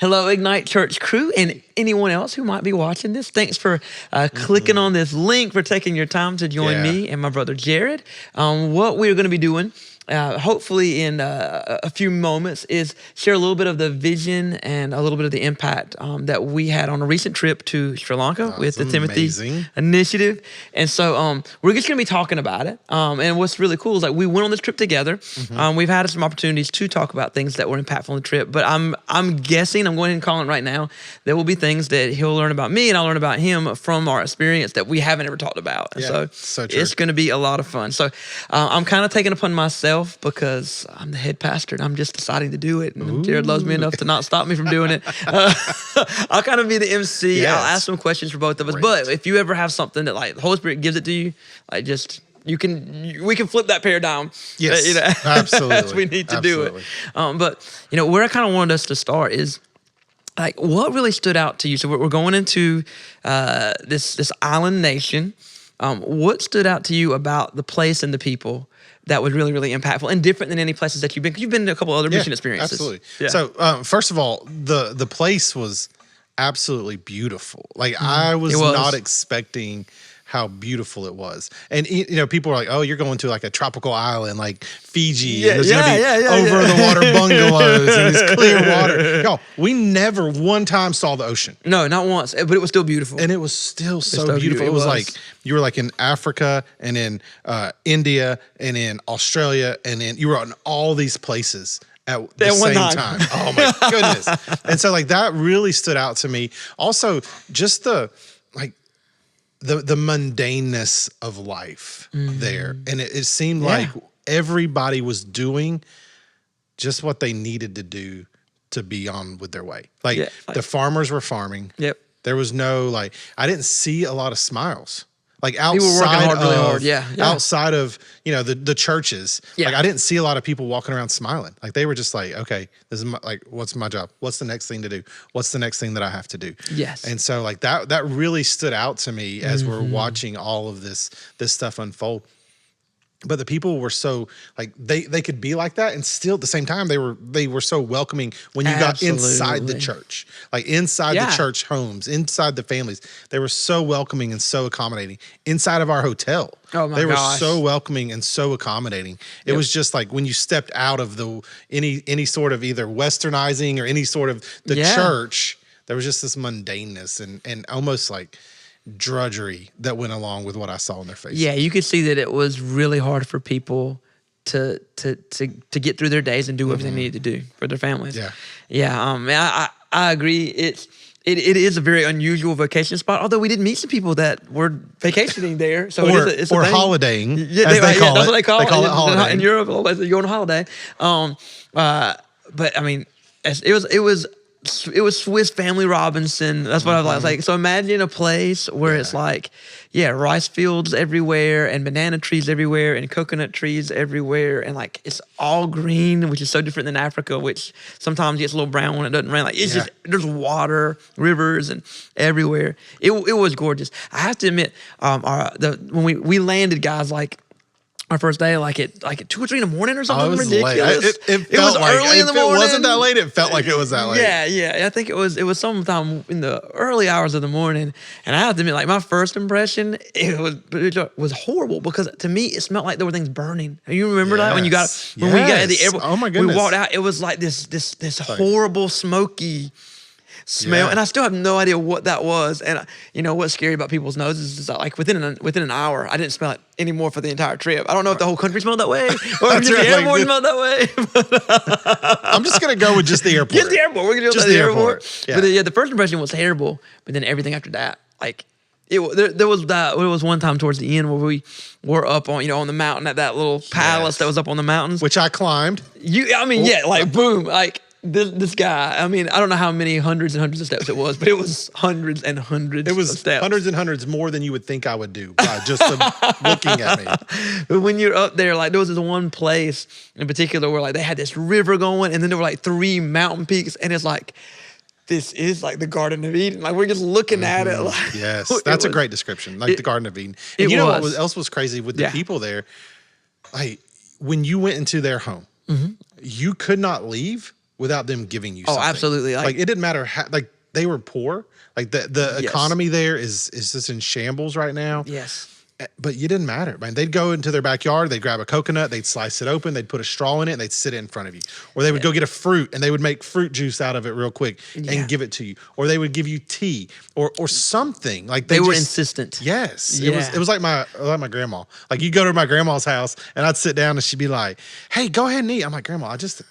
Hello, Ignite Church crew and anyone else who might be watching this. Thanks for clicking on this link, for taking your time to join me and my brother Jared. What we're going to be doing, hopefully in a few moments, is share a little bit of the vision and a little bit of the impact that we had on a recent trip to Sri Lanka with the Timothy Initiative. And so we're just going to be talking about it. And what's really cool is like we went on this trip together. We've had some opportunities to talk about things that were impactful on the trip, but I'm guessing, I'm going ahead and calling it right now, there will be things that he'll learn about me and I'll learn about him from our experience that we haven't ever talked about. Yeah, so it's going to be a lot of fun. So I'm kind of taking it upon myself because I'm the head pastor and I'm just deciding to do it. And Jared loves me enough to not stop me from doing it. I'll kind of be the MC. Yes. I'll ask some questions for both of us. Great. But if you ever have something that like the Holy Spirit gives it to you, like just... we can flip that paradigm. Yes, absolutely. As we need to do it. But where I kind of wanted us to start is like what really stood out to you. So we're going into this island nation. What stood out to you about the place and the people that was really, really impactful and different than any places that you've been? Because you've been to a couple other mission experiences. Absolutely. Yeah. So first of all, the place was absolutely beautiful. Like I was not expecting how beautiful it was. And people are like, oh, you're going to like a tropical island like Fiji. And there's going to be over the water bungalows and this clear water. Y'all, we never one time saw the ocean. No, not once, but it was still beautiful. And it was still so beautiful. It was like you were like in Africa and in India and in Australia and then you were in all these places at the same time. Oh my goodness. And so like that really stood out to me. Also, just the mundaneness of life there. And it seemed like everybody was doing just what they needed to do to be on with their way. Like the farmers were farming. Yep. There was no I didn't see a lot of smiles. Like outside of, really hard. Outside of, the churches, I didn't see a lot of people walking around smiling. Like they were just like, okay, this is what's my job? What's the next thing to do? What's the next thing that I have to do? Yes. And so that really stood out to me as we're watching all of this stuff unfold. But the people were so they could be like that and still at the same time they were so welcoming when you got inside the church, inside the church homes, inside the families. They were so welcoming and so accommodating. Inside of our hotel, they were so welcoming and so accommodating. It was just like when you stepped out of any sort of either westernizing or any sort of the church, there was just this mundaneness and almost like drudgery that went along with what I saw in their faces. Yeah, you could see that it was really hard for people to get through their days and do everything they needed to do for their families. I agree. It is a very unusual vacation spot. Although we did meet some people that were vacationing there, so it's a holidaying. As they call it. That's what they call it. They call it holidaying in Europe. You're going on holiday. But I mean, it was Swiss Family Robinson. That's what I was like. So imagine a place where it's like, rice fields everywhere and banana trees everywhere and coconut trees everywhere. And like, it's all green, which is so different than Africa, which sometimes gets a little brown when it doesn't rain. Like it's just, there's water, rivers and everywhere. It was gorgeous. I have to admit, when we landed, guys, our first day, at 2 or 3 in the morning or something ridiculous. It was early in the morning. If it wasn't that late, it felt like it was that late. Yeah. I think it was sometime in the early hours of the morning. And I have to admit, my first impression, it was horrible because to me, it smelled like there were things burning. You remember that when we got at the airport? Oh my goodness. We walked out, it was like this horrible, smoky smell, and I still have no idea what that was. And what's scary about people's noses is that within an hour, I didn't smell it anymore for the entire trip. I don't know if the whole country smelled that way or if just the airport smelled that way. I'm just gonna go with just the airport. Just the airport. We're gonna go with the airport. Yeah. But the first impression was terrible. But then everything after that, there was one time towards the end where we were up on on the mountain at that little palace that was up on the mountains, which I climbed. Boom, This guy, I don't know how many hundreds and hundreds of steps it was, but it was hundreds and hundreds of steps. It was hundreds and hundreds more than you would think I would do by just looking at me. But when you're up there, there was this one place in particular where they had this river going and then there were 3 mountain peaks and it's this is the Garden of Eden. We're just looking at it. Yes, that's a great description, the Garden of Eden. And what else was crazy with the people there? When you went into their home, you could not leave without them giving you something. absolutely. Like it didn't matter how, like they were poor. Like the economy there is just in shambles right now. Yes. But it didn't matter, man. They'd go into their backyard, they'd grab a coconut, they'd slice it open, they'd put a straw in it, and they'd sit it in front of you. Or they would go get a fruit, and they would make fruit juice out of it real quick and give it to you. Or they would give you tea or something. Like they were insistent. Yes, it was like my grandma. Like you go to my grandma's house, and I'd sit down, and she'd be like, "Hey, go ahead and eat." I'm like, "Grandma, I just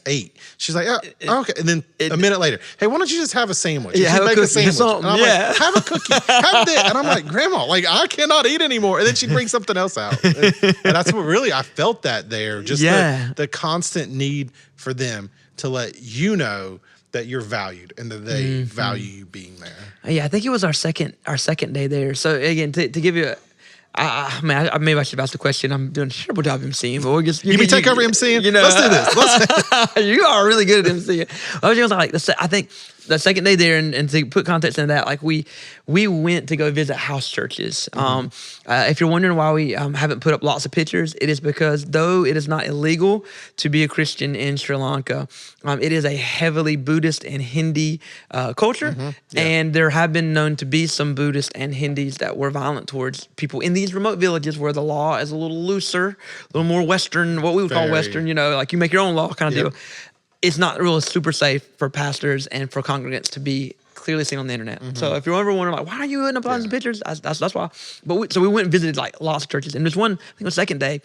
ate." She's like, "Oh, okay." And then a minute later, "Hey, why don't you just have a sandwich?" Yeah, she'd make a sandwich. And I'm like, "Have a cookie, have this." And I'm like, "Grandma, like I cannot eat anymore." And then she'd bring something else out. And that's what really, I felt that there. Just the constant need for them to let you know that you're valued and that they value you being there. Yeah, I think it was our second day there. So again, to give you maybe I should ask the question. I'm doing a terrible job emceeing, but we'll just you can take over emceeing. You know, let's do this. You are really good at emceeing. I was just like, I think the second day there, and to put context in that, like we went to go visit house churches. If you're wondering why we haven't put up lots of pictures, it is because though it is not illegal to be a Christian in Sri Lanka, it is a heavily Buddhist and Hindi culture, and there have been known to be some Buddhists and Hindis that were violent towards people in these remote villages where the law is a little looser, a little more Western, what we would call Western, like you make your own law kind of deal. It's not really super safe for pastors and for congregants to be clearly seen on the internet. So if you're ever wondering, like, why are you in uploading pictures? That's why. But we went and visited like lots of churches. And there's one, I think the second day,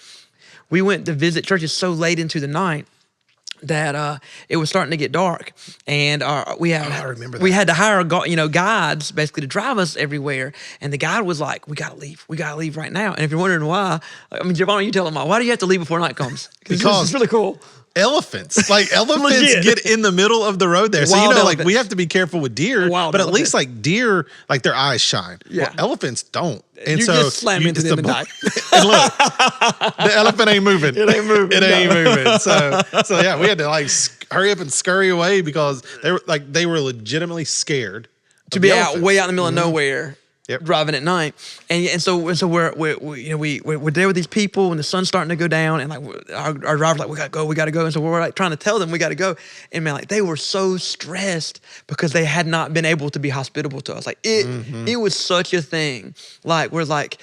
we went to visit churches so late into the night that it was starting to get dark, and we had to hire guides basically to drive us everywhere. And the guide was like, "We gotta leave right now." And if you're wondering why, I mean, Giovanni, you tell them why do you have to leave before night comes? Because it's really cool. Elephants get in the middle of the road there. So, like we have to be careful with deer, but at least like deer, like their eyes shine. Yeah. Well, elephants don't. And you so just slam into them and die. And look, the elephant ain't moving. It ain't moving. So yeah, we had to like hurry up and scurry away because they were legitimately scared to be way out in the middle of nowhere. Driving at night, and so we're there with these people, and the sun's starting to go down, and like our driver's like, we gotta go, and so we're like trying to tell them we gotta go, and man, like they were so stressed because they had not been able to be hospitable to us. Like it was such a thing. Like we're like,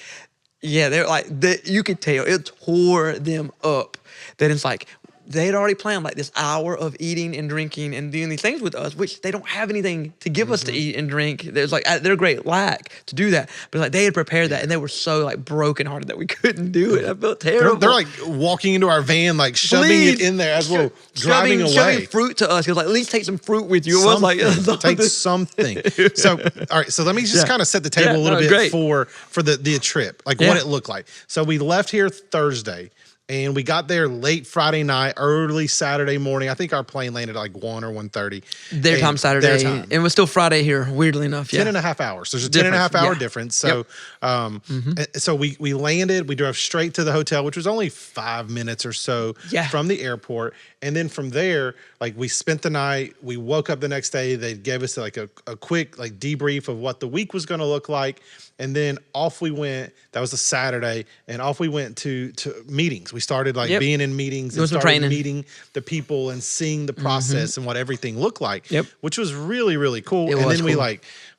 they're like you could tell it tore them up. That it's like they had already planned like this hour of eating and drinking and doing these things with us, which they don't have anything to give us to eat and drink. There's like their great lack to do that, but like they had prepared that, and they were so like brokenhearted that we couldn't do it. I felt terrible. They're like walking into our van, like shoving it in there as we're driving away. Shoving fruit to us. He was like, at least take some fruit with you. It was like take something. So all right, so let me just kind of set the table a little bit for the trip, like what it looked like. So we left here Thursday. And we got there late Friday night, early Saturday morning. I think our plane landed at like 1 or 1:30. Their time Saturday. And it was still Friday here, weirdly enough. 10 and a half hours. There's a 10 and a half hour difference. So so we landed. We drove straight to the hotel, which was only 5 minutes or so from the airport. And then from there, like we spent the night. We woke up the next day. They gave us like a quick like debrief of what the week was going to look like. And then off we went. That was a Saturday, and off we went to meetings. We started like being in meetings and started meeting the people and seeing the process and what everything looked like, which was really, really cool. And then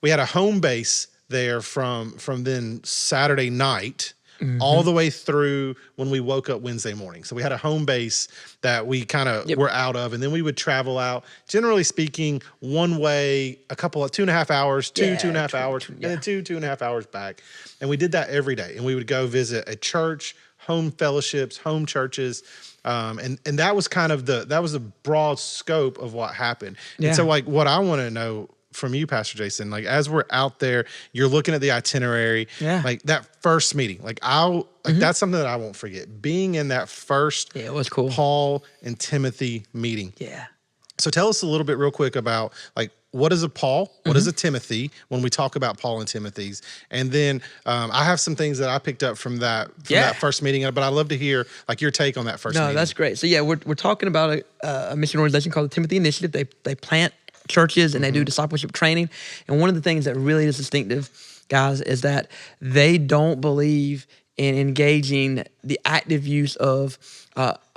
we had a home base there from then Saturday night all the way through when we woke up Wednesday morning. So we had a home base that we kind of were out of, and then we would travel out, generally speaking, one way, a couple of 2.5 hours, two and a half hours, and then 2.5 hours back. And we did that every day. And we would go visit a church, home fellowships, home churches. And that was kind of that was the broad scope of what happened. And so like what I want to know from you, Pastor Jason, like as we're out there, you're looking at the itinerary, like that first meeting, like that's something that I won't forget. Being in that first it was cool. Paul and Timothy meeting. Yeah. So tell us a little bit real quick about like what is a Paul? What is a Timothy when we talk about Paul and Timothy's? And then I have some things that I picked up from that first meeting, but I'd love to hear like your take on that first meeting. No, that's great. So we're talking about a mission organization called the Timothy Initiative. They plant churches and they do discipleship training. And one of the things that really is distinctive, guys, is that they don't believe in engaging the active use of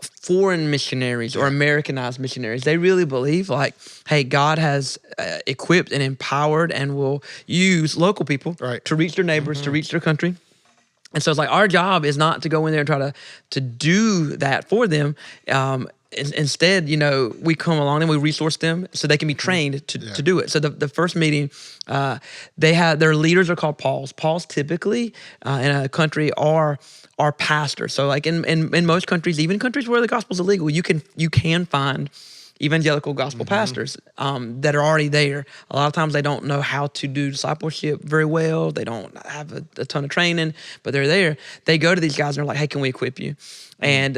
foreign missionaries or Americanized missionaries. They really believe like, hey, God has equipped and empowered and will use local people to reach their neighbors, to reach their country. And so it's like our job is not to go in there and try to do that for them. Instead, we come along and we resource them so they can be trained to do it. So the first meeting, they had their leaders are called Pauls. Pauls typically in a country are pastors. So like in most countries, even countries where the gospel is illegal, you can find evangelical gospel pastors that are already there. A lot of times they don't know how to do discipleship very well. They don't have a ton of training, but they're there. They go to these guys and they're like, hey, can we equip you? And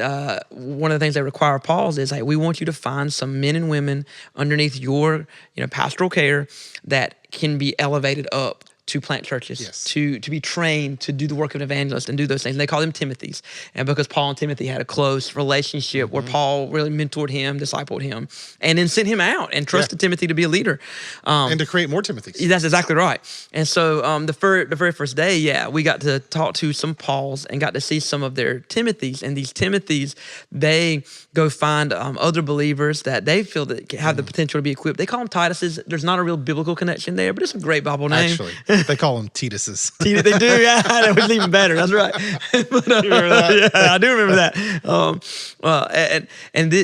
one of the things they require Paul's is, hey, we want you to find some men and women underneath your pastoral care that can be elevated up to plant churches, to be trained to do the work of an evangelist and do those things. And they call them Timothys. And because Paul and Timothy had a close relationship where Paul really mentored him, discipled him, and then sent him out and trusted Timothy to be a leader. And to create more Timothys. That's exactly right. And so the very first day, we got to talk to some Pauls and got to see some of their Timothys. And these Timothys, they go find other believers that they feel that have the potential to be equipped. They call them Tituses. There's not a real biblical connection there, but it's a great Bible name. Actually. They call them Tituses. They do, yeah. That was even better. That's right. But, you remember that? Yeah, I do remember that.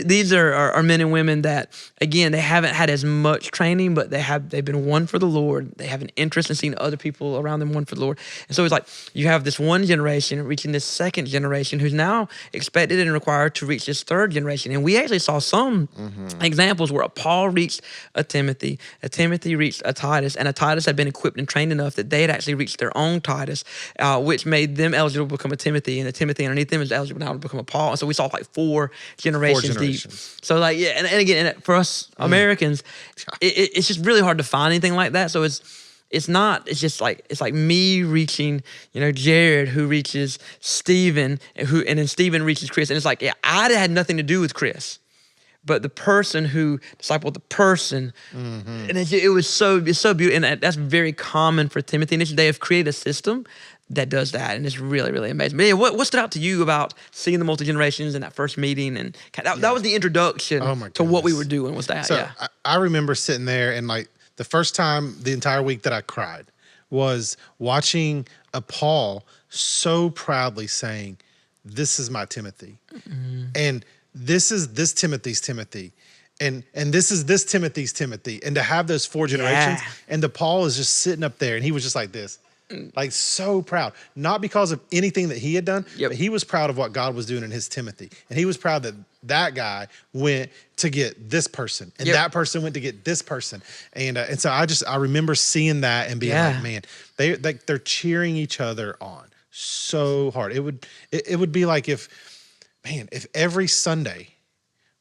These are men and women that, again, they haven't had as much training, but they've been won for the Lord. They have an interest in seeing other people around them won for the Lord. And so it's like you have this one generation reaching this second generation who's now expected and required to reach this third generation. And we actually saw some examples where a Paul reached a Timothy reached a Titus, and a Titus had been equipped and trained enough that they had actually reached their own Titus, which made them eligible to become a Timothy, and the Timothy underneath them is eligible now to become a Paul. And so we saw like four generations deep. So like, and again, for us Americans, it's just really hard to find anything like that. So it's like me reaching, Jared, who reaches Stephen, and then Stephen reaches Chris. And it's like, I had nothing to do with Chris, but the person who discipled the person, and it's so beautiful, and that's very common for Timothy. And they have created a system that does that, and it's really, really amazing. But what stood out to you about seeing the multi-generations in that first meeting? And that was the introduction to what we were doing, was that, So I remember sitting there, and like the first time the entire week that I cried was watching a Paul so proudly saying, this is my Timothy. And this is this Timothy's Timothy. And this is this Timothy's Timothy. And to have those four generations, and the Paul is just sitting up there, and he was just like this. Like so proud, not because of anything that he had done, but he was proud of what God was doing in his Timothy. And he was proud that guy went to get this person, and that person went to get this person. And so I remember seeing that and being like, man, they're cheering each other on so hard. It would be like if every Sunday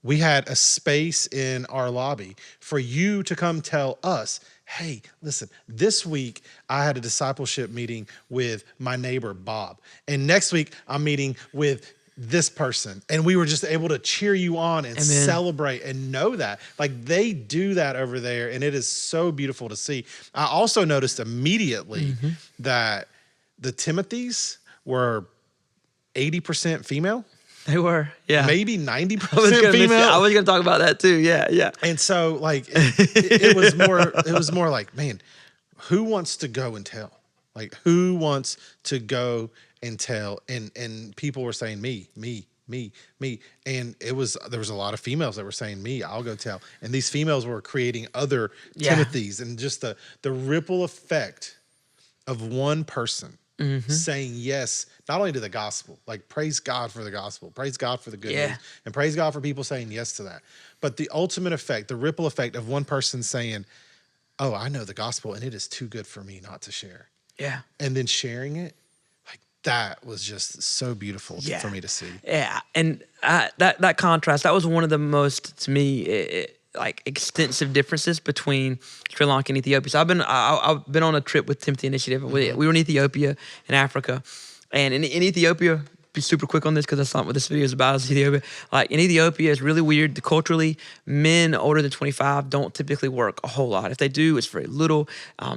we had a space in our lobby for you to come tell us, hey, listen, this week I had a discipleship meeting with my neighbor, Bob. And next week I'm meeting with this person. And we were just able to cheer you on and celebrate and know that. Like they do that over there. And it is so beautiful to see. I also noticed immediately that the Timothys were 80% female. They were, maybe 90% female. I was going to talk about that too. Yeah. And so like, it was more like, man, who wants to go and tell? Like who wants to go and tell? And people were saying me. And there was a lot of females that were saying me, I'll go tell. And these females were creating other Timothys, and just the ripple effect of one person saying yes, not only to the gospel, like praise God for the gospel, praise God for the good news, and praise God for people saying yes to that. But the ultimate effect, the ripple effect of one person saying, oh, I know the gospel and it is too good for me not to share. Yeah. And then sharing it, like that was just so beautiful for me to see. Yeah. And that contrast, that was one of the most, to me, like extensive differences between Sri Lanka and Ethiopia. So I've been on a trip with Timothy Initiative. We were in Ethiopia, in Africa, and in Ethiopia, be super quick on this because that's not what this video is about. Is Ethiopia. Like in Ethiopia, it's really weird. Culturally, men older than 25 don't typically work a whole lot. If they do, it's very little.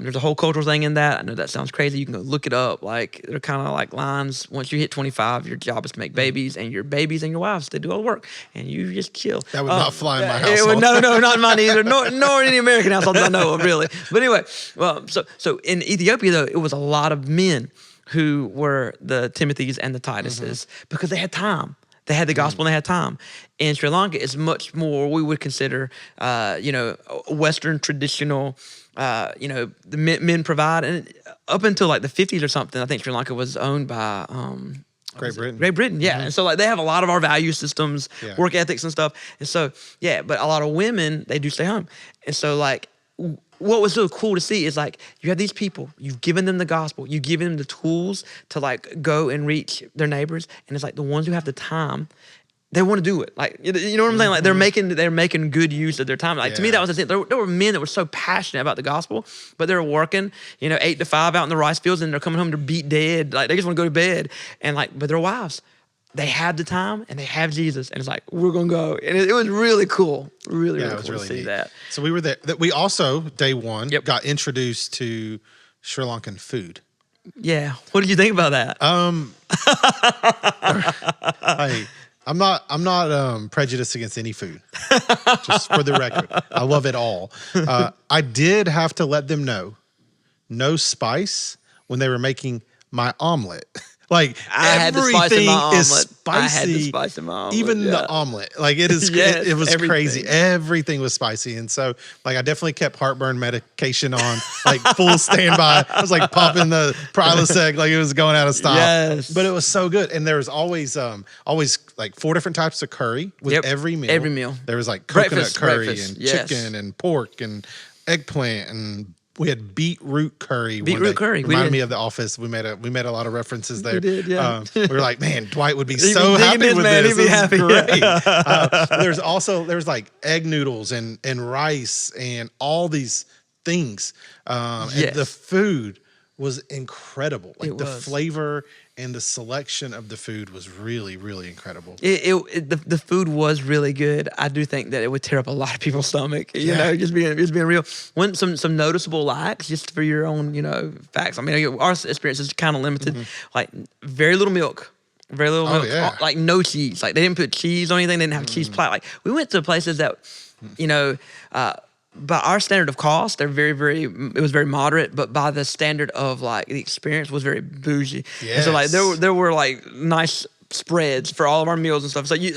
There's a whole cultural thing in that. I know that sounds crazy. You can go look it up. Like they're kind of like lines. Once you hit 25, your job is to make babies, and your babies and your wives, they do all the work, and you just chill. That would not fly in my household. No, not mine either. Nor in any American household I know of, really. But anyway, well, so in Ethiopia though, it was a lot of men who were the Timothys and the Tituses because they had time. They had the gospel and they had time. In Sri Lanka, it's much more we would consider, Western traditional. The men provide, and up until like the 50s or something, I think Sri Lanka was owned by Great Britain. Great Britain, yeah. And so like they have a lot of our value systems, work ethics and stuff. And so but a lot of women, they do stay home. And so like what was so cool to see is like you have these people, you've given them the gospel, you've given them the tools to like go and reach their neighbors, and it's like the ones who have the time, they want to do it. Like, you know what I'm saying? Like they're making good use of their time. Like to me, that was the thing. There were men that were so passionate about the gospel, but they were working, 8 to 5 out in the rice fields, and they're coming home to beat dead. Like they just want to go to bed, and like, but their wives, they have the time and they have Jesus, and it's like we're gonna go, and it was really cool, really cool to see neat. that. So we were there. We also day one got introduced to Sri Lankan food. Yeah, what did you think about that? I'm not prejudiced against any food. Just for the record, I love it all. I did have to let them know, no spice when they were making my omelet. Like I had the spice in my omelet. Is spicy. I had the spice in my omelet. Even the omelet, like it is. Yes, it was everything. crazy. Everything was spicy, and so like I definitely kept heartburn medication on, like full standby. I was like popping the Prilosec like it was going out of style. Yes, but it was so good, and there was always like 4 different types of curry with every meal. Every meal. There was like coconut Breakfast, curry breakfast. and chicken and pork and eggplant and. We had beetroot curry. Beetroot curry. Reminded me of The Office. We made a lot of references there. We did, yeah. We were like, man, Dwight would be so happy with this. He'd be happy. Great. There's like egg noodles and rice and all these things. And the food was incredible. Like the flavor and the selection of the food was really, really incredible. The food was really good. I do think that it would tear up a lot of people's stomach. You know, just being real. Some noticeable lacks, just for your own, facts. I mean, our experience is kind of limited. Like very little milk. Very little milk. Yeah. Like no cheese. Like they didn't put cheese on anything. They didn't have cheese plat. Like we went to places that, by our standard of cost, they're very, very. It was very moderate, but by the standard of like the experience was very bougie. Yes. And so like there were like nice spreads for all of our meals and stuff. So you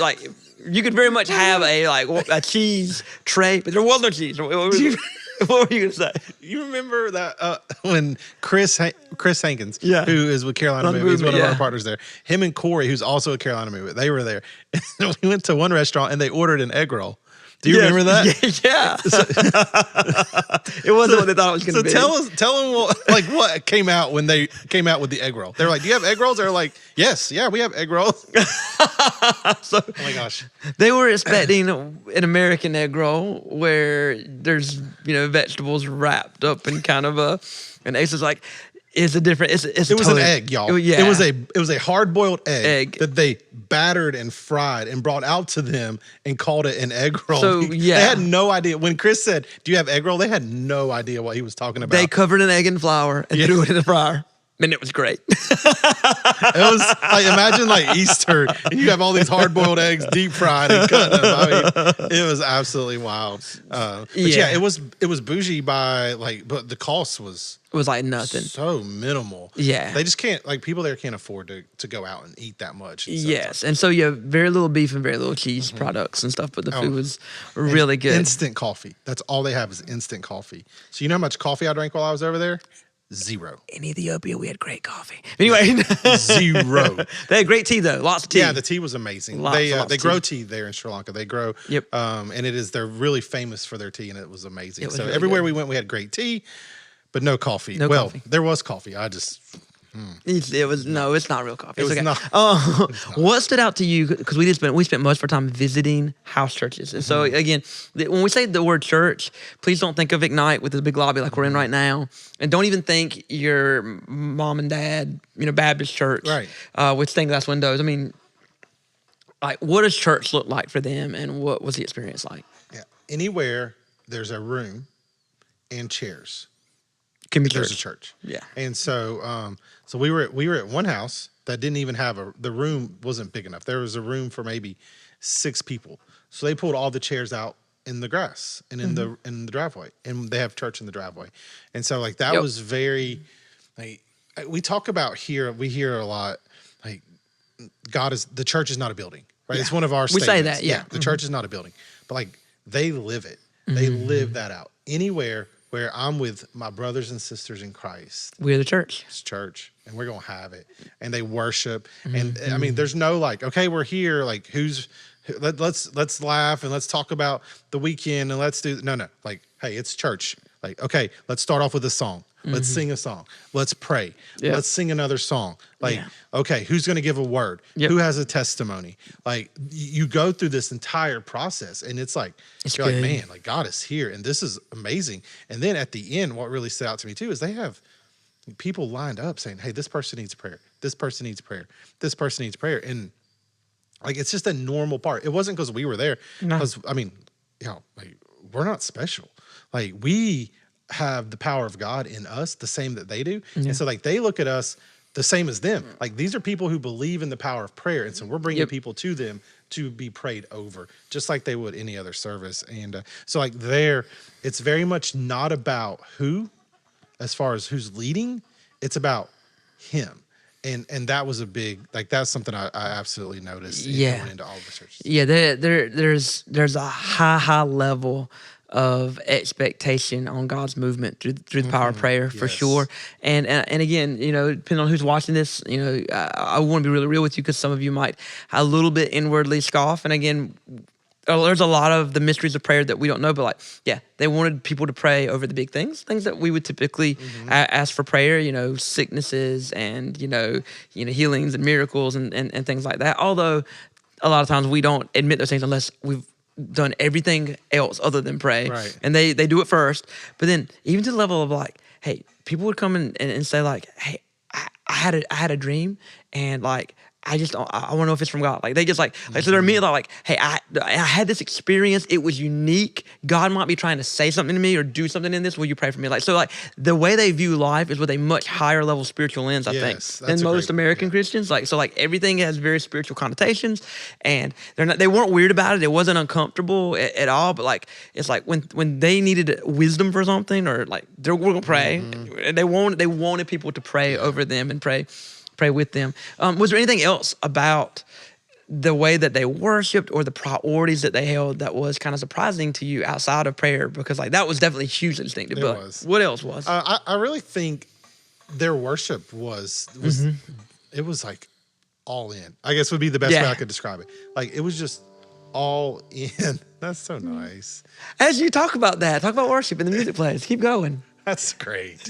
could very much have a cheese tray, but there was no cheese. What were you gonna say? You remember that when Chris Hankins, who is with Carolina Movie, he's one of our partners there. Him and Corey, who's also a Carolina Movie, they were there. And we went to one restaurant and they ordered an egg roll. Do you remember that? Yeah. It wasn't what they thought it was going to be. So tell them what came out when they came out with the egg roll. They're like, "Do you have egg rolls?" They're like, "Yes, yeah, we have egg rolls." So, oh my gosh. They were expecting an American egg roll where there's vegetables wrapped up in kind of and Ace is like. It was an egg, y'all. It was a hard-boiled egg that they battered and fried and brought out to them and called it an egg roll. So they had no idea. When Chris said, "Do you have egg roll?" They had no idea what he was talking about. They covered an egg in flour and threw it in the fryer. And it was great. It was like, imagine like Easter and you have all these hard-boiled eggs deep fried and cutting them. I mean, it was absolutely wild. But it was bougie but the cost was. It was like nothing. So minimal. Yeah. They just can't, people there can't afford to go out and eat that much. And so you have very little beef and very little cheese products and stuff, but the food was really good. Instant coffee. That's all they have is instant coffee. So you know how much coffee I drank while I was over there? 0. In Ethiopia, we had great coffee. Anyway. 0. They had great tea, though. Lots of tea. Yeah, the tea was amazing. They grow tea there in Sri Lanka. They grow, and they're really famous for their tea, and it was amazing. So really everywhere we went, we had great tea, but no coffee. Coffee. There was coffee. I just It was no, it's not real coffee. It It's was okay. not. What stood out to you? Because we spent most of our time visiting house churches, and so again, when we say the word church, please don't think of Ignite with this big lobby like we're in right now, and don't even think your mom and dad, Baptist church, Right. With stained glass windows. I mean, like, what does church look like for them, and what was the experience like? Yeah. Anywhere there's a room and chairs, Can be there's church. a church. Yeah. And so, so we were at one house that didn't even have the room wasn't big enough. There was a room for maybe 6 people. So they pulled all the chairs out in the grass and in the driveway, and they have church in the driveway. And so like that was very, like, we talk about here. We hear a lot like the church is not a building, right? Yeah. It's one of our We statements. say that, yeah. The church is not a building, but like they live it. They live that out. Anywhere where I'm with my brothers and sisters in Christ, We're the church. it's church, and we're gonna have it. And they worship, and I mean, there's no like, okay, we're here. Like, let's laugh and let's talk about the weekend and let's do no. Like, hey, it's church. Like, okay, let's start off with a song. Let's sing a song. Let's pray. Yep. Let's sing another song. Like, okay, who's going to give a word? Yep. Who has a testimony? Like, you go through this entire process, and it's like, you're like, good. man, like God is here, and this is amazing. And then at the end, what really stood out to me too is they have people lined up saying, hey, this person needs prayer. This person needs prayer. This person needs prayer. And like, it's just a normal part. It wasn't because we were there. No. Because, I mean, like, we're not special. Like, we have the power of God in us, the same that they do. Yeah. And so like they look at us the same as them. Like these are people who believe in the power of prayer. And so we're bringing people to them to be prayed over, just like they would any other service. And so like it's very much not about who, as far as who's leading, it's about him. And that was a big, like, that's something I absolutely noticed going into all the churches. Yeah, there's a high level of expectation on God's movement through the power of prayer, for sure. And again, depending on who's watching this, I want to be really real with you, because some of you might a little bit inwardly scoff. And again, there's a lot of the mysteries of prayer that we don't know, but like, they wanted people to pray over the big things that we would typically ask for prayer, sicknesses and, healings and miracles and things like that. Although a lot of times we don't admit those things unless we've done everything else other than pray. Right. And they do it first. But then even to the level of like, hey, people would come and say like, hey, I had a dream, and like, I want to know if it's from God. Like they just so they're immediately like, hey, I had this experience. It was unique. God might be trying to say something to me or do something in this. Will you pray for me? Like, so like the way they view life is with a much higher level spiritual lens, I think, than most American Christians. Like, so like everything has very spiritual connotations, and they weren't weird about it. It wasn't uncomfortable at all. But like, it's like when they needed wisdom for something, or like we're gonna pray, and they wanted people to pray over them and pray with them. Was there anything else about the way that they worshiped or the priorities that they held that was kind of surprising to you outside of prayer? Because like that was definitely hugely distinctive. But what else was? I really think their worship was it was like all in. I guess would be the best way I could describe it. Like it was just all in. That's so nice. As you talk about worship and the music plays, keep going. That's great.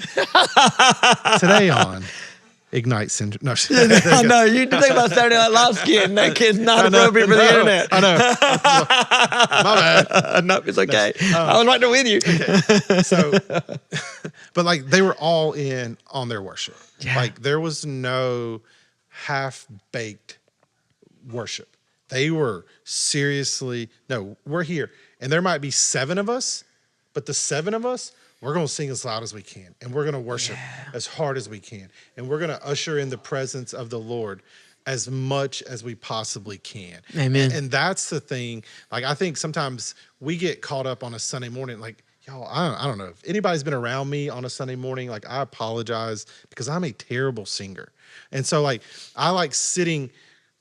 Today on Ignite Syndrome. No, I know. You think about Saturday Night Live skit, and that kid's not appropriate for the internet. I know. My bad. No, it's okay. I was right there with you. Okay. So, but like they were all in on their worship. Yeah. Like there was no half-baked worship. They were seriously, no, we're here. And there might be 7 of us, but the 7 of us, we're going to sing as loud as we can, and we're going to worship as hard as we can, and we're going to usher in the presence of the Lord as much as we possibly can. Amen. And that's the thing. Like, I think sometimes we get caught up on a Sunday morning. Like, y'all, I don't know. If anybody's been around me on a Sunday morning, like, I apologize because I'm a terrible singer. And so, like, I like sitting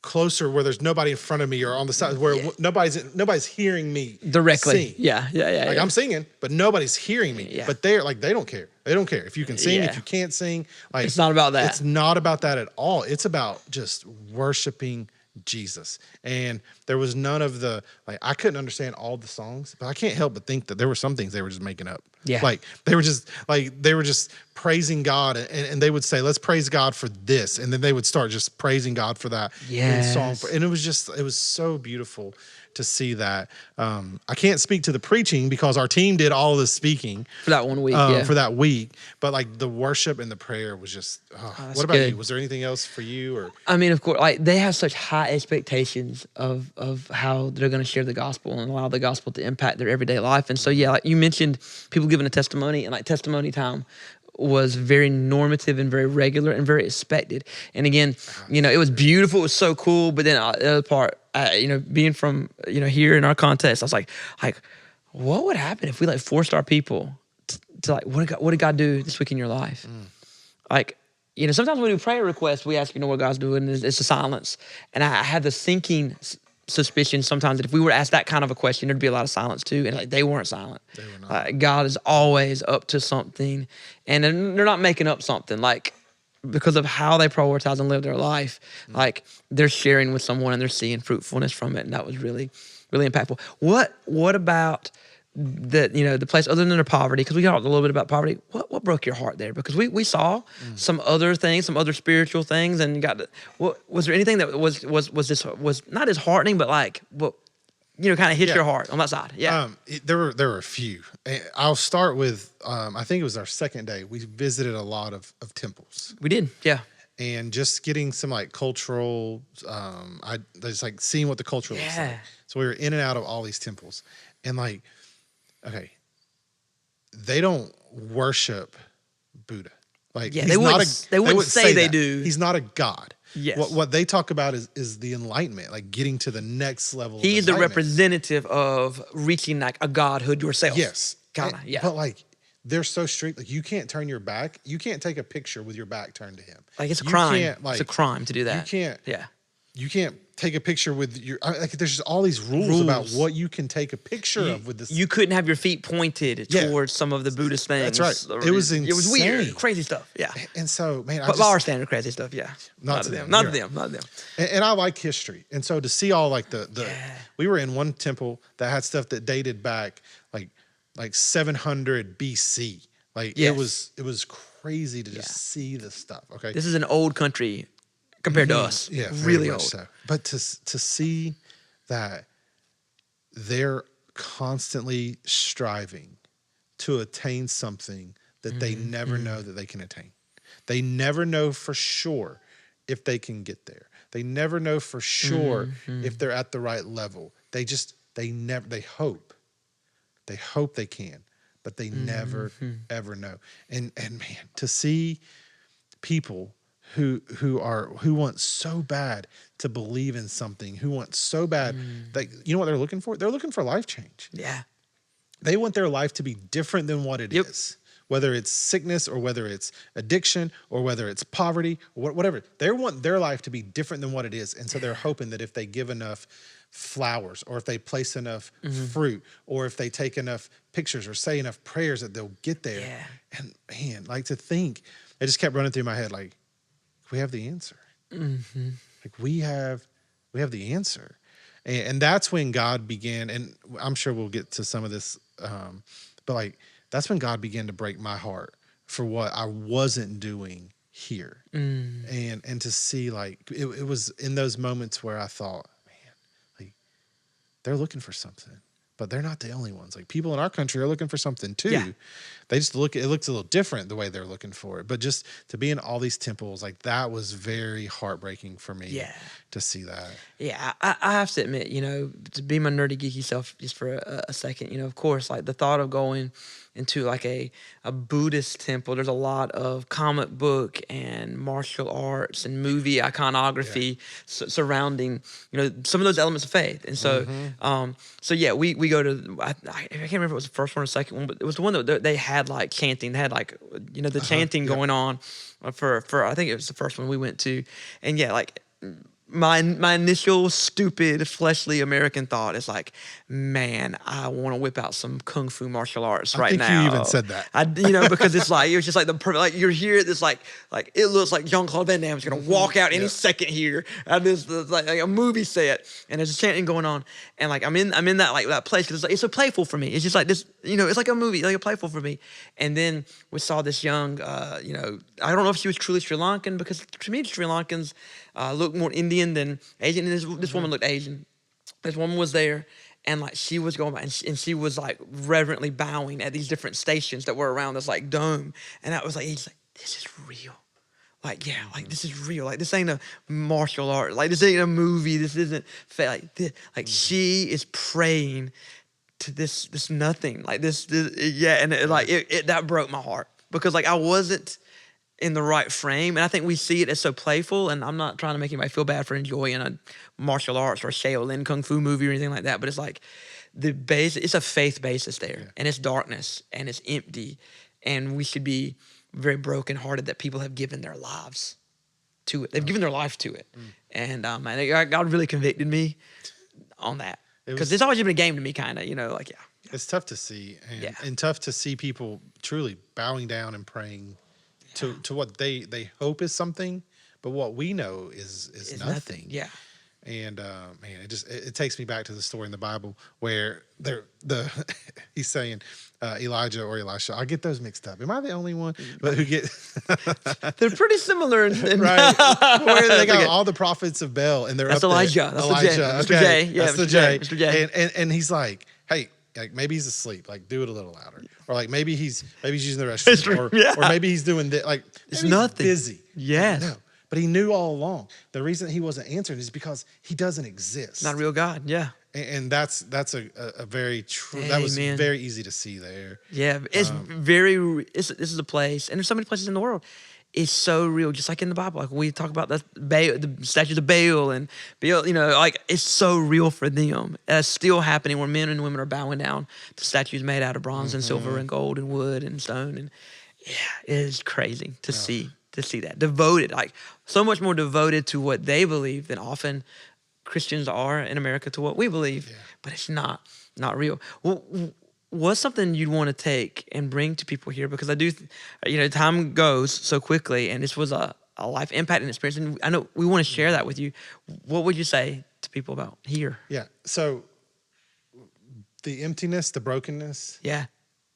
closer where there's nobody in front of me or on the side where nobody's hearing me directly sing. Yeah. Like I'm singing, but nobody's hearing me. Yeah. But they're like, they don't care. They don't care if you can sing, if you can't sing. Like it's not about that. It's not about that at all. It's about just worshiping Jesus. And there was none of the, like, I couldn't understand all the songs, but I can't help but think that there were some things they were just making up. Yeah. Like they were just praising God, and they would say, let's praise God for this. And then they would start just praising God for that in song. Yes. And it was so beautiful to see that. I can't speak to the preaching because our team did all of the speaking For that 1 week, for that week. But like the worship and the prayer was just, that's what about good. you? Was there anything else for you? Or I mean, of course, like they have such high expectations of how they're going to share the gospel and allow the gospel to impact their everyday life. And so, yeah, like you mentioned, people giving a testimony, and like testimony time was very normative and very regular and very expected. And again, it was beautiful. It was so cool. But then the other part, being from, here in our context, I was like, what would happen if we like forced our people to like, what did God do this week in your life? Like, sometimes when we do prayer requests, we ask, what God's doing. It's a silence. And I had the sinking suspicion sometimes that if we were to ask that kind of a question, there'd be a lot of silence too. And like they weren't silent. They were not. God is always up to something, and they're not making up something. Like because of how they prioritize and live their life, like they're sharing with someone and they're seeing fruitfulness from it, and that was really, really impactful. What about the place other than their poverty? Because we talked a little bit about poverty. What broke your heart there? Because we saw some other things, some other spiritual things, and was there anything that was not as heartening, but like what kind of hit your heart on that side? Yeah. There were a few. I'll start with I think it was our second day. We visited a lot of temples. We did, yeah. And just getting some like cultural, just like seeing what the culture looks like. So we were in and out of all these temples, and like, okay, they don't worship Buddha. Like, they wouldn't say they do. He's not a god. Yes. What they talk about is the enlightenment, like getting to the next level. He's the representative of reaching like a godhood yourself. Yes. Kinda, yeah. But like, they're so strict. Like, you can't turn your back. You can't take a picture with your back turned to him. Like, it's a crime. It's a crime to do that. You can't. Yeah. You can't take a picture with your, like, there's just all these rules about what you can take a picture of with this. You couldn't have your feet pointed towards some of the Buddhist things. That's right. It was insane. It was weird. Crazy stuff. Yeah. And so, man, but by our standard, crazy stuff. Yeah. Not to them. Not to them. And I like history. And so to see all like we were in one temple that had stuff that dated back like 700 BC. Like it was crazy to just see this stuff. Okay. This is an old country compared to us. Yeah, really old. So. But to see that they're constantly striving to attain something that they never know that they can attain. They never know for sure if they can get there. They never know for sure if they're at the right level. They hope. They hope they can, but they never ever know. And man, to see people who want so bad to believe in something, who want so bad that, you know what they're looking for? They're looking for life change. Yeah. They want their life to be different than what it is. Whether it's sickness or whether it's addiction or whether it's poverty or whatever. They want their life to be different than what it is. And so they're hoping that if they give enough flowers or if they place enough fruit or if they take enough pictures or say enough prayers that they'll get there. Yeah. And man, like to think, it just kept running through my head like, we have the answer. Like we have the answer. And that's when God began, and I'm sure we'll get to some of this, but like, that's when God began to break my heart for what I wasn't doing here. And to see like, it was in those moments where I thought, man, like they're looking for something, but they're not the only ones. Like people in our country are looking for something too. Yeah. They just it looks a little different the way they're looking for it. But just to be in all these temples, like that was very heartbreaking for me to see that. Yeah, I have to admit, to be my nerdy geeky self just for a second, of course, like the thought of going into like a Buddhist temple, there's a lot of comic book and martial arts and movie iconography surrounding, some of those elements of faith. And so, we go to, I can't remember if it was the first one or the second one, but it was the one that they had like chanting. They had like, the chanting going on for I think it was the first one we went to. And like my initial stupid fleshly American thought is like, man, I want to whip out some kung fu martial arts right think now. you even said that. Because it's like just like the perfect, like you're here at this like it looks like Jean-Claude Van Damme's gonna walk out any second here at this like a movie set, and there's a chanting going on, and like I'm in that like that place because it's so playful for me. It's just like this, it's like a movie, like a playful for me. And then we saw this young, I don't know if she was truly Sri Lankan, because to me Sri Lankans look more Indian than Asian. And this woman looked Asian. This woman was there, and like she was going by, and she was like reverently bowing at these different stations that were around this like dome. And I was like, he's like, this is real. Like, yeah, like this is real. Like this ain't a martial art. Like this ain't a movie. This isn't fake. Like this, like she is praying to this nothing. Like this yeah. And it that broke my heart, because like I wasn't in the right frame. And I think we see it as so playful, and I'm not trying to make anybody feel bad for enjoying a martial arts or a Shaolin Kung Fu movie or anything like that, but it's like it's a faith basis there, and it's darkness, and it's empty, and we should be very brokenhearted that people have given their lives to it. They've given their life to it. And God really convicted me on that, because it's always been a game to me, kind of, like, yeah. It's tough to see, and tough to see people truly bowing down and praying to what they hope is something, but what we know is nothing. Yeah. And man, it takes me back to the story in the Bible where he's saying Elijah or Elisha. I get those mixed up. Am I the only one? But who get they're pretty similar, right? Where they got all the prophets of Baal, and they're that's up Elijah. There. That's Elijah. Mr. J. Yeah, that's the J. Mr. J. And he's like, hey. Like maybe he's asleep. Like do it a little louder, or like maybe he's using the restroom, or maybe he's doing this. Like it's nothing. Busy. Yes. No, but he knew all along. The reason he wasn't answering is because he doesn't exist. Not a real God. Yeah. And that's a very true. That was very easy to see there. Yeah, it's this is a place, and there's so many places in the world. It's so real, just like in the Bible. Like we talk about the statues of Baal and Baal, like it's so real for them. It's still happening where men and women are bowing down to statues made out of bronze and silver and gold and wood and stone. And yeah, it is crazy to see that. Devoted, like so much more devoted to what they believe than often Christians are in America to what we believe. Yeah. But it's not real. What's something you'd want to take and bring to people here? Because I do, time goes so quickly, and this was a life impacting experience, and I know we want to share that with you. What would you say to people about here? Yeah. So the emptiness, the brokenness,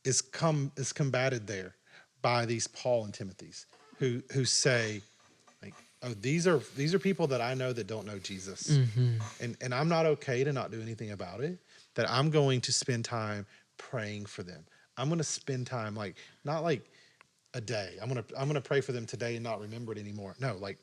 is combated there by these Paul and Timothys who say, like, oh, these are people that I know that don't know Jesus, and I'm not okay to not do anything about it. That I'm going to spend time praying for them. I'm going to spend time not like a day. I'm going to pray for them today and not remember it anymore. No, like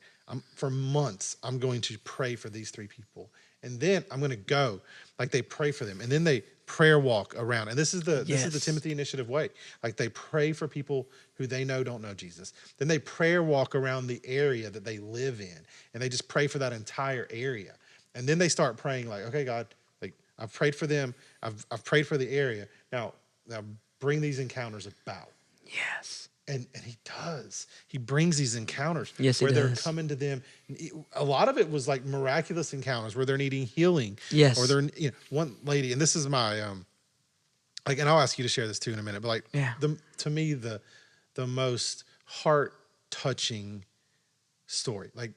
for months I'm going to pray for these three people. And then I'm going to go like they pray for them. And then they prayer walk around. And this is the Timothy Initiative way. Like they pray for people who they know don't know Jesus. Then they prayer walk around the area that they live in. And they just pray for that entire area. And then they start praying like, okay, God, like I've prayed for them. I've prayed for the area. Now bring these encounters about. Yes. And he does. He brings these encounters where they're coming to them. A lot of it was like miraculous encounters where they're needing healing. Yes. Or they're one lady, and this is my and I'll ask you to share this too in a minute. But to me the most heart touching story. Like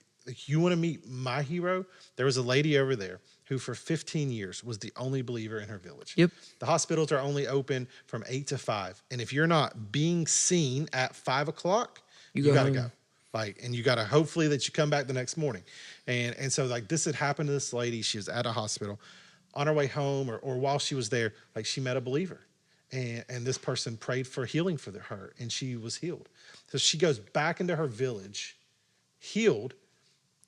you want to meet my hero? There was a lady over there who for 15 years was the only believer in her village. Yep. The hospitals are only open from 8 to 5. And if you're not being seen at 5 o'clock, you got to go. And you got to hopefully that you come back the next morning. And so like this had happened to this lady. She was at a hospital on her way home or while she was there, like she met a believer. And this person prayed for healing for her and she was healed. So she goes back into her village, healed,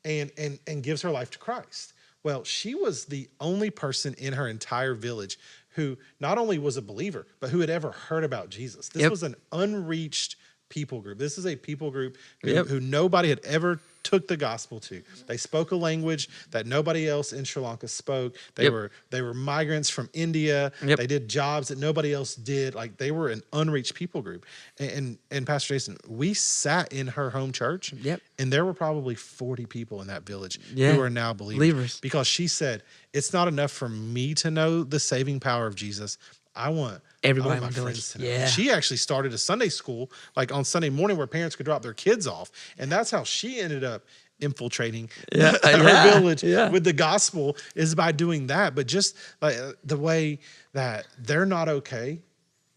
and gives her life to Christ. Well, she was the only person in her entire village who not only was a believer, but who had ever heard about Jesus. This was an unreached people group. This is a people group Yep. who nobody had ever took the gospel to. They spoke a language that nobody else in Sri Lanka spoke. They Yep. were migrants from India. Yep. They did jobs that nobody else did. Like, they were an unreached people group. And Pastor Jason, we sat in her home church. Yep. And there were probably 40 people in that village Yeah. who are now Believers. because she said, it's not enough for me to know the saving power of Jesus. I want Everybody my in the friends village. to know. Yeah. She actually started a Sunday school like on Sunday morning where parents could drop their kids off. And that's how she ended up infiltrating Yeah. her village Yeah. with the gospel, is by doing that. But just like the way that they're not okay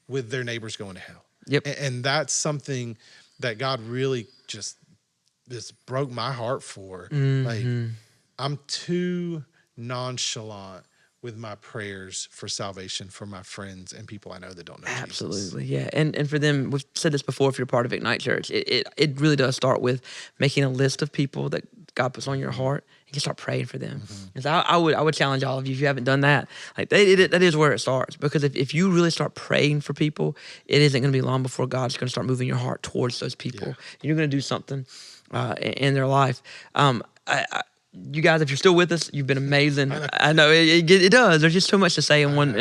with their neighbors going to hell. Yep. And that's something that God really just broke my heart for. Like, I'm too nonchalant with my prayers for salvation for my friends and people I know that don't know Jesus. Absolutely, yeah. And for them, we've said this before, if you're part of Ignite Church, it really does start with making a list of people that God puts on your heart and you start praying for them. And so I would challenge all of you, if you haven't done that, like that is where it starts. Because if you really start praying for people, it isn't going to be long before God's going to start moving your heart towards those people. Yeah. And you're going to do something in their life. You guys, if you're still with us, you've been amazing. I know it does. There's just so much to say in one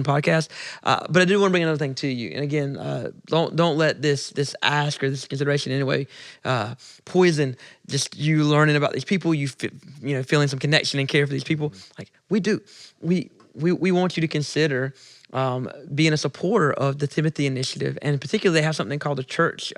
podcast. But I do want to bring another thing to you. And again, don't let this ask or this consideration in any way poison just you learning about these people. Feeling some connection and care for these people. Like we do. We want you to consider being a supporter of the Timothy Initiative, and particularly they have something called the church.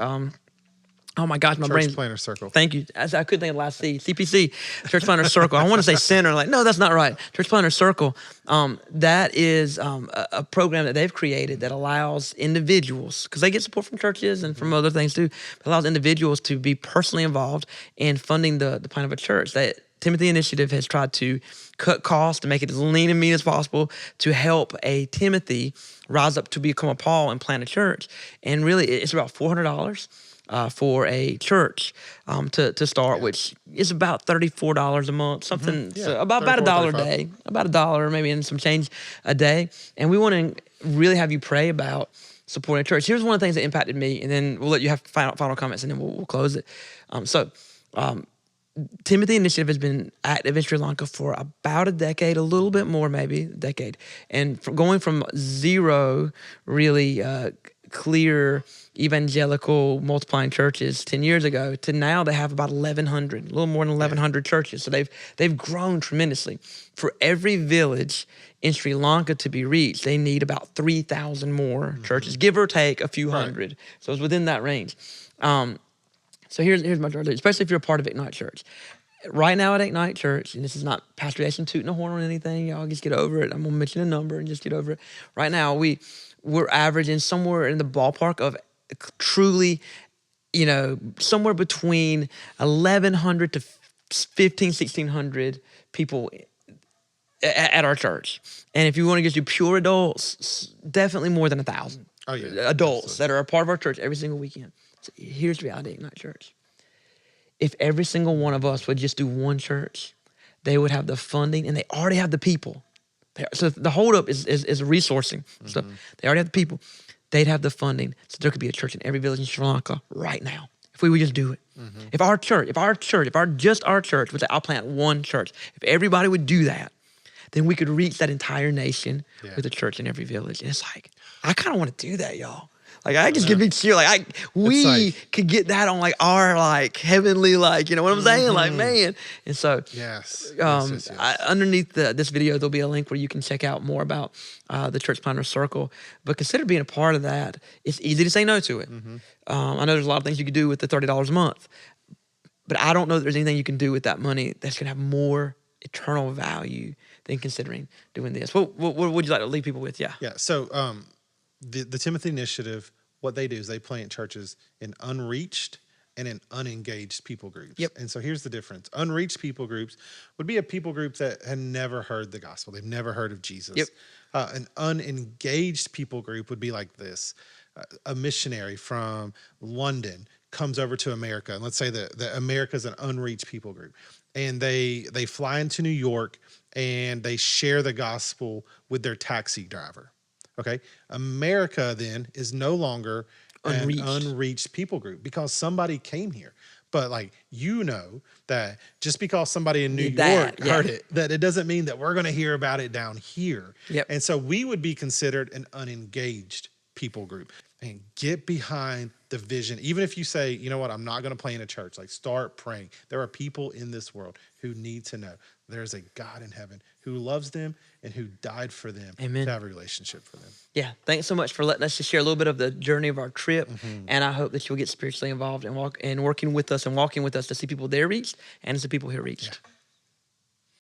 Oh my gosh, my brain. Church Planner Circle. Thank you. I couldn't think of the last C. CPC, Church Planner Circle. I want to say center. Like, no, that's not right. Church Planner Circle. That is a program that they've created that allows individuals, because they get support from churches and from other things too, but allows individuals to be personally involved in funding the plan of a church. That Timothy Initiative has tried to cut costs to make it as lean and mean as possible to help a Timothy rise up to become a Paul and plant a church. And really, it's about $400. For a church to start, which is about $34 a month, something so about $1 a day, about $1 maybe and some change a day. And we want to really have you pray about supporting a church. Here's one of the things that impacted me, and then we'll let you have final comments, and then we'll close it. Timothy Initiative has been active in Sri Lanka for about a decade, a little bit more, maybe a decade. And going from zero really clear evangelical multiplying churches 10 years ago to now they have about 1,100, a little more than 1,100 churches. So they've grown tremendously. For every village in Sri Lanka to be reached, they need about 3,000 more churches, give or take a few hundred. So it's within that range. So here's my charge, especially if you're a part of Ignite Church. Right now at Ignite Church, and this is not Pastor Jason tooting a horn or anything, y'all just get over it. I'm going to mention a number and just get over it. Right now, we're averaging somewhere in the ballpark of truly, somewhere between 1,100 to 1,600 people at our church. And if you want to get to pure adults, definitely more than 1,000 adults that are a part of our church every single weekend. So here's the reality of Ignite Church. If every single one of us would just do one church, they would have the funding and they already have the people. So the holdup is resourcing stuff. They already have the people. They'd have the funding, so there could be a church in every village in Sri Lanka right now if we would just do it. If our church would say, I'll plant one church. If everybody would do that, then we could reach that entire nation with a church in every village. And it's like, I kind of want to do that, y'all. Like, I just get big cheer. We could get that on our heavenly, you know what I'm saying? Like, man. And so, yes. Underneath this video, there'll be a link where you can check out more about the Church Planner Circle. But consider being a part of that. It's easy to say no to it. I know there's a lot of things you could do with the $30 a month, but I don't know that there's anything you can do with that money that's going to have more eternal value than considering doing this. What would you like to leave people with? Yeah. So the Timothy Initiative, what they do is they plant churches in unreached and in unengaged people groups. And so here's the difference. Unreached people groups would be a people group that had never heard the gospel. They've never heard of Jesus. An unengaged people group would be like this. A missionary from London comes over to America. And let's say that America is an unreached people group. And they fly into New York and they share the gospel with their taxi driver. Okay. America then is no longer unreached. An unreached people group because somebody came here. But like, that just because somebody in New York heard it, that it doesn't mean that we're going to hear about it down here. Yep. And so we would be considered an unengaged people group. And get behind the vision. Even if you say, you know what, I'm not going to play in a church, like start praying. There are people in this world who need to know there's a God in heaven who loves them and who died for them. Amen. To have a relationship for them. Yeah. Thanks so much for letting us just share a little bit of the journey of our trip. And I hope that you'll get spiritually involved and working with us and walking with us to see people there reached and to see people here reached. Yeah.